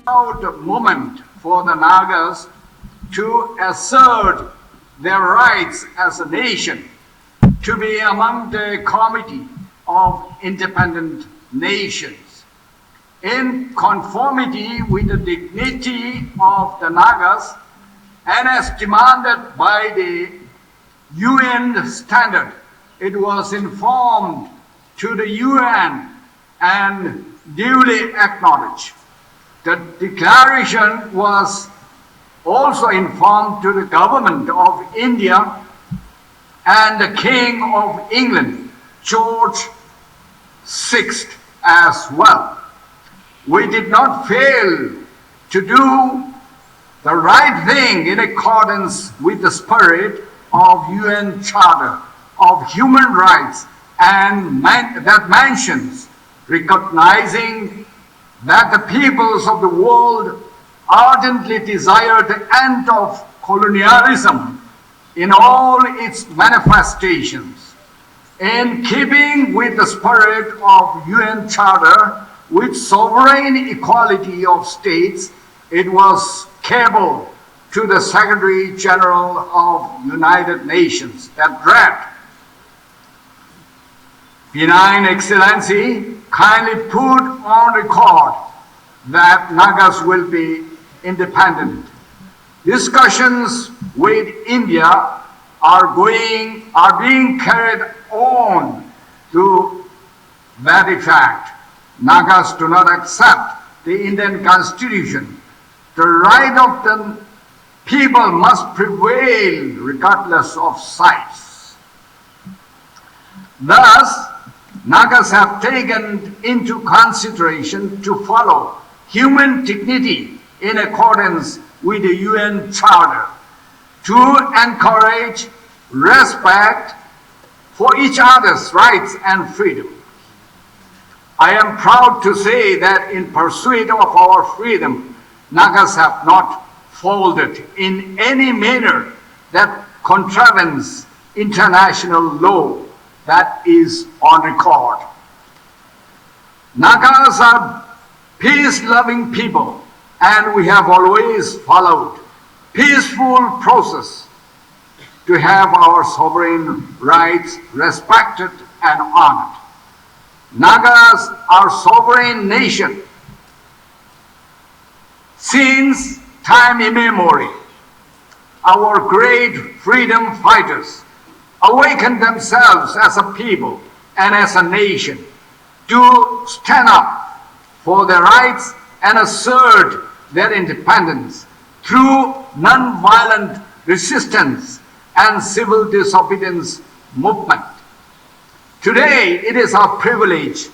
proud moment for the Nagas to assert their rights as a nation, to be among the committee of independent nations. In conformity with the dignity of the Nagas and as demanded by the UN standard, it was informed to the UN and duly acknowledged. The declaration was also informed to the government of India and the King of England, George VI, as well. We did not fail to do the right thing in accordance with the spirit of UN Charter of Human Rights and that mentions recognizing that the peoples of the world ardently desire the end of colonialism in all its manifestations. In keeping with the spirit of UN Charter with sovereign equality of states, it was cabled to the Secretary General of United Nations that read, Benign Excellency, kindly put on record that Nagas will be independent. Discussions with India are being carried on to that effect. Nagas do not accept the Indian Constitution. The right of the people must prevail regardless of size. Thus, Nagas have taken into consideration to follow human dignity in accordance with the UN Charter, to encourage respect for each other's rights and freedom. I am proud to say that in pursuit of our freedom, Nagas have not folded in any manner that contravenes international law that is on record. Nagas are peace-loving people, and we have always followed peaceful process to have our sovereign rights respected and honored. Nagas are sovereign nation since time immemorial. Our great freedom fighters awakened themselves as a people and as a nation to stand up for their rights and assert their independence through non-violent resistance and civil disobedience movement. Today, it is our privilege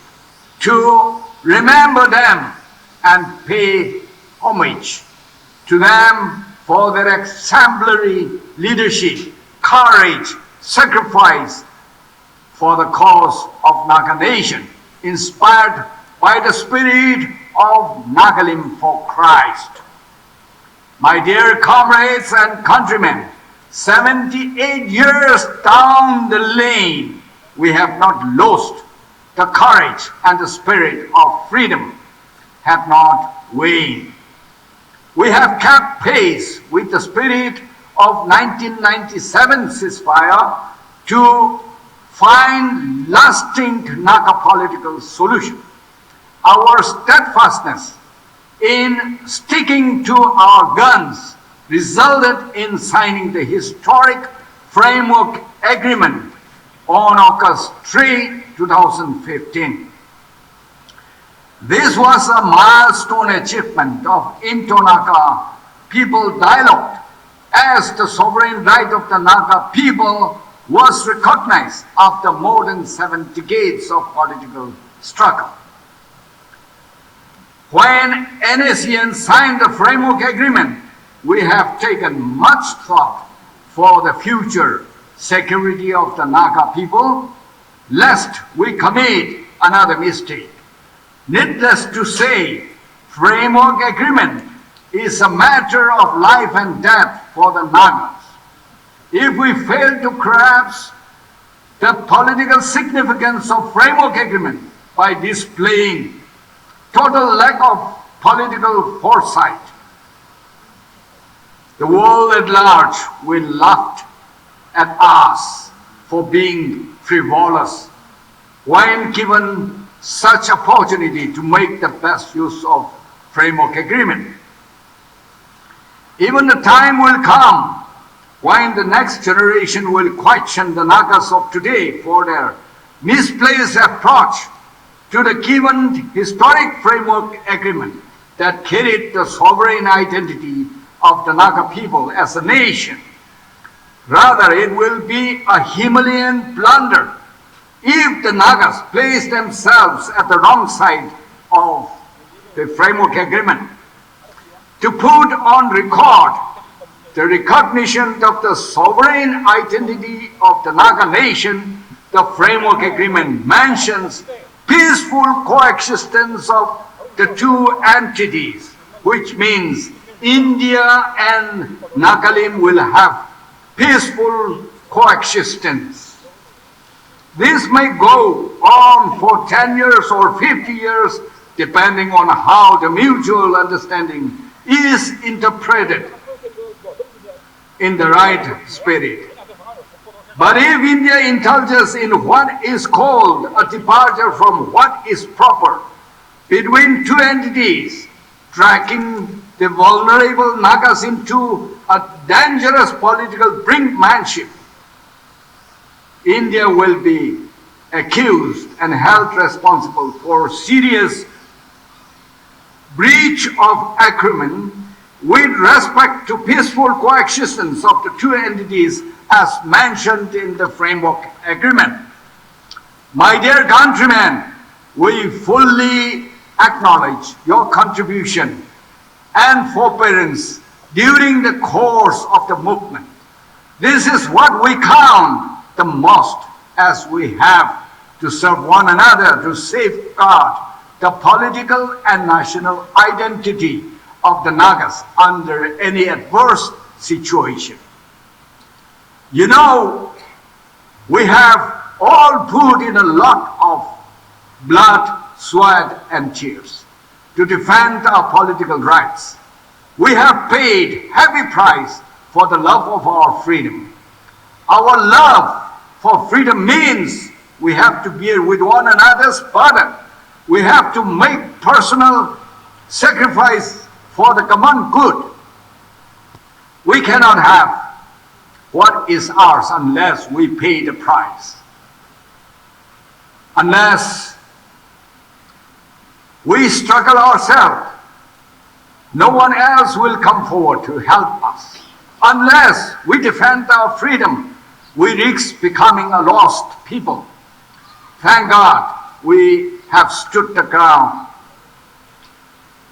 to remember them and pay homage to them for their exemplary leadership, courage, sacrifice for the cause of Naga Nation, inspired by the spirit of Nagalim for Christ. My dear comrades and countrymen, 78 years down the lane, we have not lost the courage and the spirit of freedom, have not waned. We have kept pace with the spirit of 1997 ceasefire to find lasting Naga political solution. Our steadfastness in sticking to our guns resulted in signing the historic framework agreement on August 3, 2015. This was a milestone achievement of Indo-Naga people dialogue, as the sovereign right of the Naga people was recognized after more than 7 decades of political struggle. When Nscn signed the framework agreement, we have taken much thought for the future security of the Naga people, lest we commit another mistake. Needless to say, framework agreement is a matter of life and death for the Nagas. If we fail to grasp the political significance of framework agreement by displaying total lack of political foresight, the world at large will laugh at us for being frivolous when given such opportunity to make the best use of framework agreement. Even the time will come when the next generation will question the Nagas of today for their misplaced approach to the given historic framework agreement that carried the sovereign identity of the Naga people as a nation. Rather, it will be a Himalayan blunder if the Nagas place themselves at the wrong side of the framework agreement. To put on record the recognition of the sovereign identity of the Naga nation, the framework agreement mentions peaceful coexistence of the two entities, which means India and Nagalim will have peaceful coexistence. This may go on for 10 years or 50 years, depending on how the mutual understanding is interpreted in the right spirit. But if India indulges in what is called a departure from what is proper between two entities, dragging the vulnerable Nagas into a dangerous political brinkmanship, India will be accused and held responsible for serious breach of agreement with respect to peaceful coexistence of the two entities as mentioned in the framework agreement. My dear countrymen, we fully acknowledge your contribution and forbearance during the course of the movement. This is what we count the most, as we have to serve one another to safeguard the political and national identity of the Nagas under any adverse situation. You know, we have all put in a lot of blood, sweat, and tears to defend our political rights. We have paid heavy price for the love of our freedom. Our love for freedom means we have to bear with one another's burden. We have to make personal sacrifice for the common good. We cannot have what is ours unless we pay the price. Unless we struggle ourselves, no one else will come forward to help us. Unless we defend our freedom, we risk becoming a lost people. Thank God we have stood the ground.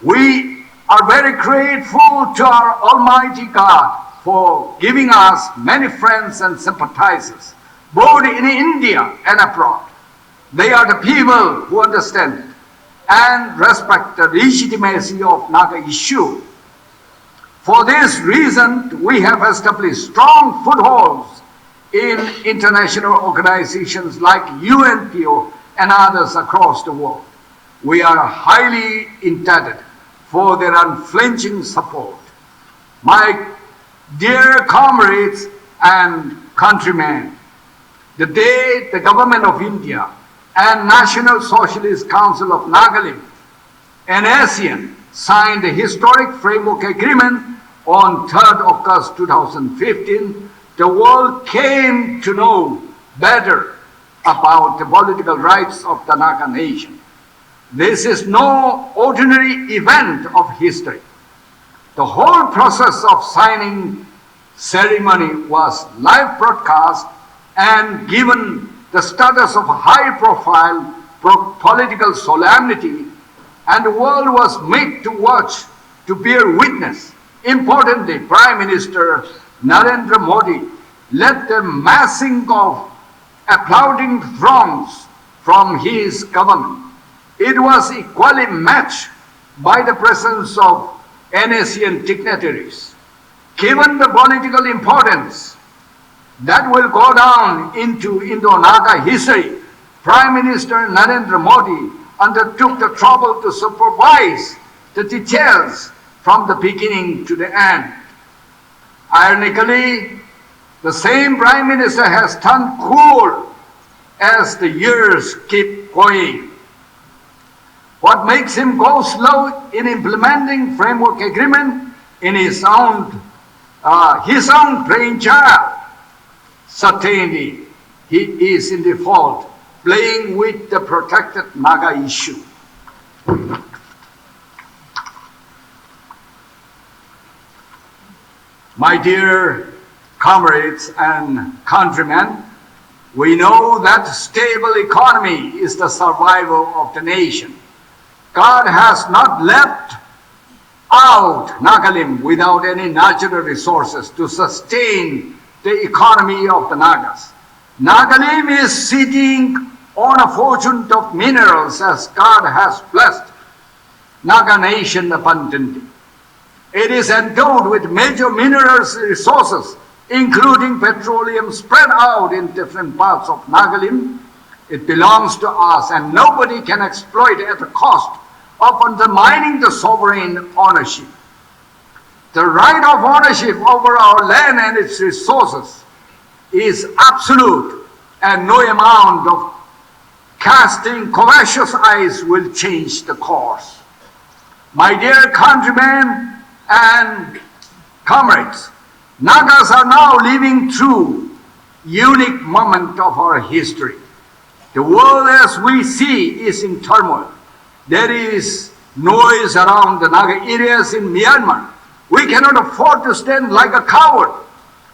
We are very grateful to our Almighty God for giving us many friends and sympathizers, both in India and abroad. They are the people who understand and respect the legitimacy of Naga issue. For this reason, we have established strong footholds in international organizations like UNPO and others across the world. We are highly indebted for their unflinching support. My dear comrades and countrymen, the day the Government of India and National Socialist Council of Nagaland, Nscn, signed the historic framework agreement on 3rd August 2015, the world came to know better about the political rights of the Naga nation. This is no ordinary event of history. The whole process of signing ceremony was live broadcast and given the status of high-profile political solemnity, and the world was made to watch, to bear witness. Importantly, Prime Minister Narendra Modi led the massing of applauding throngs from his government. It was equally matched by the presence of Nscn dignitaries. Given the political importance that will go down into Indo-Naga history, Prime Minister Narendra Modi undertook the trouble to supervise the details from the beginning to the end. Ironically, the same Prime Minister has turned cool as the years keep going. What makes him go slow in implementing framework agreement in his own brainchild? Certainly, he is in default, playing with the protected Naga issue. My dear comrades and countrymen, we know that stable economy is the survival of the nation. God has not left out Nagalim without any natural resources to sustain the economy of the Nagas. Nagalim is sitting on a fortune of minerals as God has blessed Naga nation abundantly. It is endowed with major minerals resources, including petroleum spread out in different parts of Nagalim. It belongs to us and nobody can exploit it at the cost of undermining the sovereign ownership. The right of ownership over our land and its resources is absolute, and no amount of casting covetous eyes will change the course. My dear countrymen and comrades, Nagas are now living through a unique moment of our history. The world as we see is in turmoil. There is noise around the Naga areas in Myanmar. We cannot afford to stand like a coward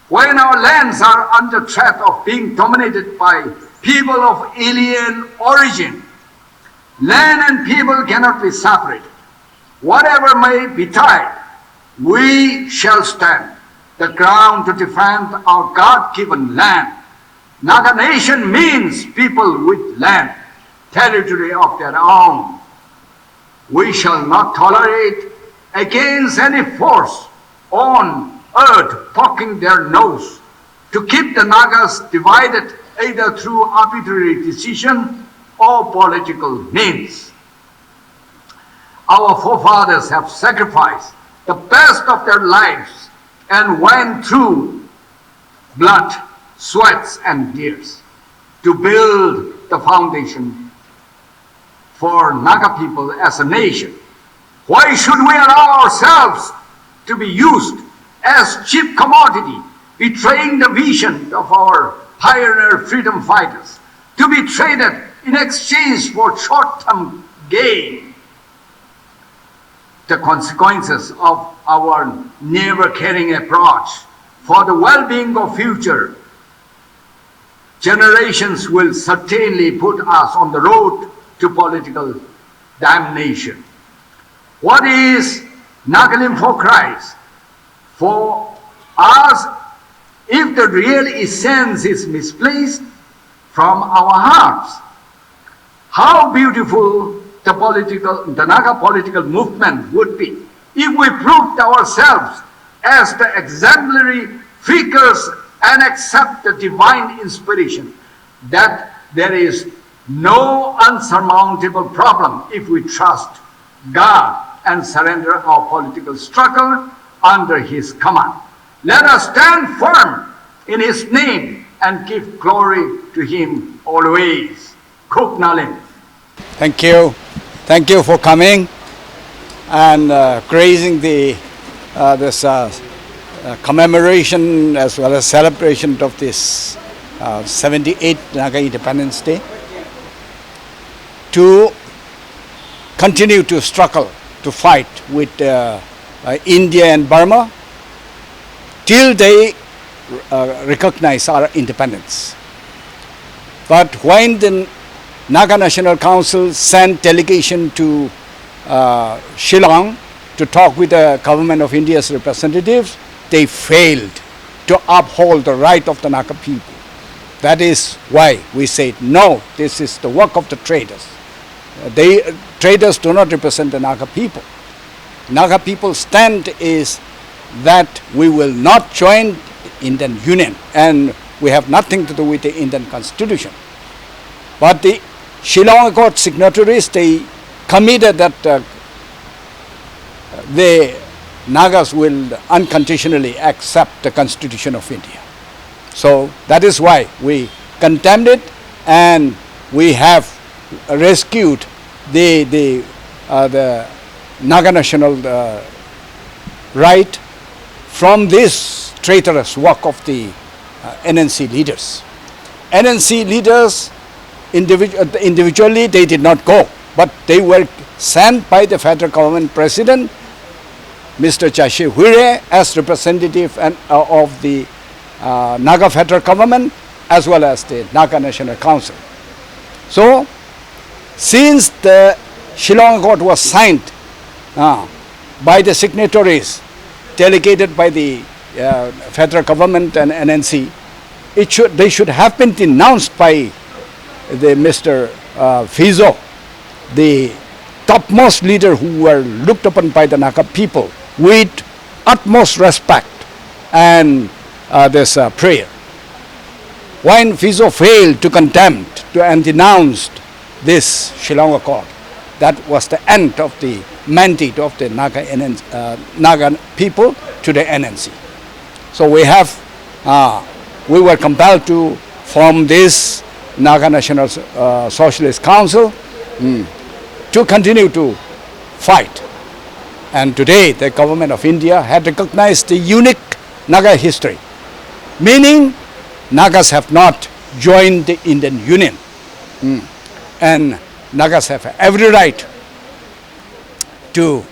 when our lands are under threat of being dominated by people of alien origin. Land and people cannot be separated. Whatever may betide, we shall stand the ground to defend our God-given land. Naga nation means people with land, territory of their own. We shall not tolerate against any force on earth poking their nose to keep the Nagas divided either through arbitrary decision or political means. Our forefathers have sacrificed the best of their lives and went through blood, sweats, and tears to build the foundation for Naga people as a nation. Why should we allow ourselves to be used as cheap commodity, betraying the vision of our pioneer freedom fighters, to be traded in exchange for short-term gain? The consequences of our never-caring approach for the well-being of future generations will certainly put us on the road to political damnation. What is Nagalim for Christ? For us, if the real essence is misplaced from our hearts, how beautiful the Naga political movement would be if we proved ourselves as the exemplary figures and accept the divine inspiration that there is no unsurmountable problem if we trust God and surrender our political struggle under His command. Let us stand firm in His name and give glory to Him always. Kuk Nalim. Thank you. Thank you for coming and gracing this commemoration as well as celebration of this 78th Naga Independence Day, to continue to struggle, to fight with India and Burma till they recognize our independence. But when the Naga National Council sent delegation to Shillong to talk with the government of India's representatives, they failed to uphold the right of the Naga people. That is why we said, no, this is the work of the traders. Traders do not represent the Naga people. Naga people's stand is that we will not join the Indian Union and we have nothing to do with the Indian Constitution. But the Shillong Accord signatories, they committed that the Nagas will unconditionally accept the Constitution of India. So that is why we condemned it, and we have rescued the Naga national right from this traitorous work of the NNC leaders. NNC leaders individually they did not go, but they were sent by the federal government president, Mr. Hure, as representative of the Naga federal government as well as the Naga National Council. So, since the Shillong Accord was signed by the signatories delegated by the federal government and NNC, they should have been denounced by the Mr. Fizo, the topmost leader who were looked upon by the Naga people with utmost respect and this prayer. When Fizo failed to condemn and denounced this Shillong Accord, that was the end of the mandate of the Naga people to the NNC. So we were compelled to form this Naga National Socialist Council to continue to fight. And today the government of India had recognized the unique Naga history, meaning Nagas have not joined the Indian Union. And Nagas have every right to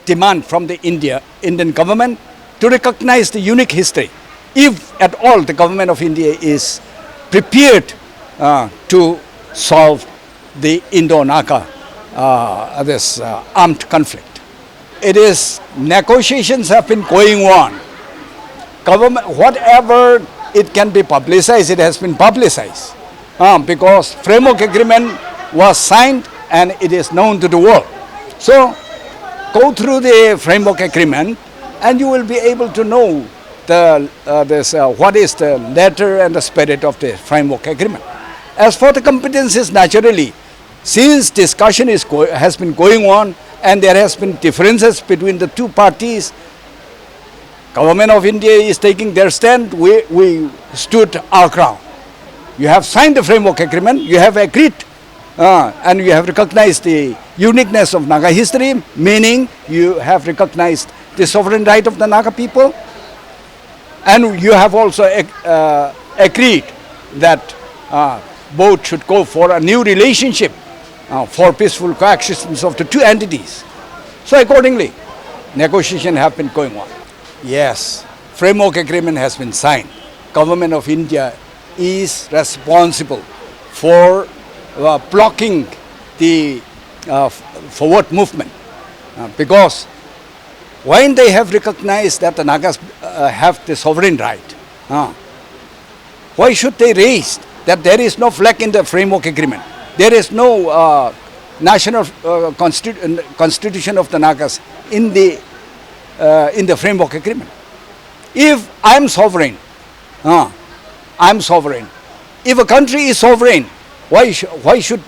demand from the Indian government to recognize the unique history, if at all the government of India is prepared to solve the Indo-Naga this armed conflict. It is negotiations have been going on. Government, whatever it can be publicized, it has been publicized because framework agreement was signed and it is known to the world. So go through the framework agreement and you will be able to know what is the letter and the spirit of the framework agreement. As for the competencies, naturally, since discussion has been going on and there has been differences between the two parties, Government of India is taking their stand, we stood our ground. You have signed the framework agreement, you have agreed and you have recognized the uniqueness of Naga history, meaning you have recognized the sovereign right of the Naga people, and you have also agreed that both should go for a new relationship for peaceful coexistence of the two entities. So accordingly, negotiations have been going on. Yes, framework agreement has been signed. Government of India is responsible for blocking the forward movement because when they have recognized that the Nagas have the sovereign right, why should they raise that there is no flag in the framework agreement? There is no national constitution of the Nagas in the framework agreement. If I'm sovereign, I'm sovereign. If a country is sovereign, why should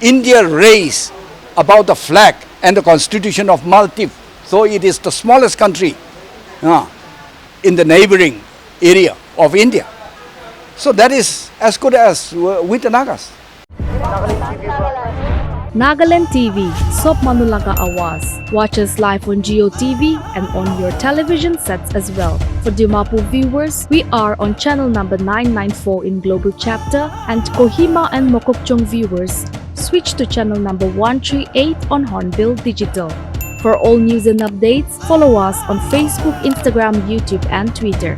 India raise about the flag and the constitution of Maldives? So it is the smallest country in the neighboring area of India. So that is as good as with the Nagas. Nagaland TV, Sob Manulaga Awas. Watch us live on Geo TV and on your television sets as well. For Dimapur viewers, we are on channel number 994 in Global Chapter, and Kohima and Mokokchung viewers, switch to channel number 138 on Hornbill Digital. For all news and updates, follow us on Facebook, Instagram, YouTube, and Twitter.